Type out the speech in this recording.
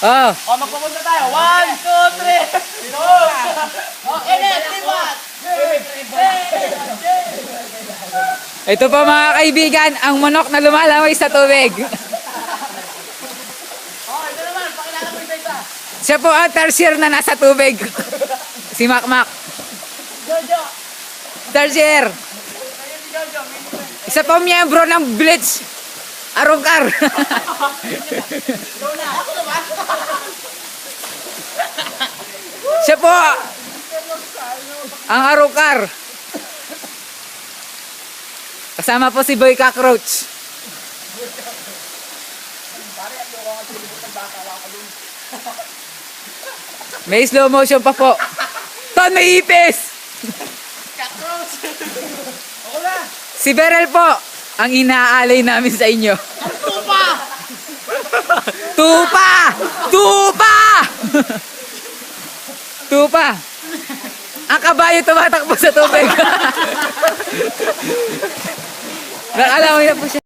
Oh. O, magpupunta tayo. 1, 2, 3. Go! O, lipat! Ito po mga kaibigan, ang manok na lumalangoy sa tubig. O, ito naman. Pakilala mo yung isa. Siya po ang tertiary na nasa tubig. Si Makmak. Jojo. Tertiary. Ayun si Jojo. Isa po miyembro ng Blitz. Arungkar. Go na. Ako naman. Siya po ang Arungkar. Kasama po si Boy Cockroach. May slow motion pa po. Ton, may ipis! Cockroach. Ako na. Si Beryl po, ang inaalay namin sa inyo. Tupa! Tupa! Tupa! Tupa! Ang kabayo tumatakbo sa tubig. Nakalangoy na po siya.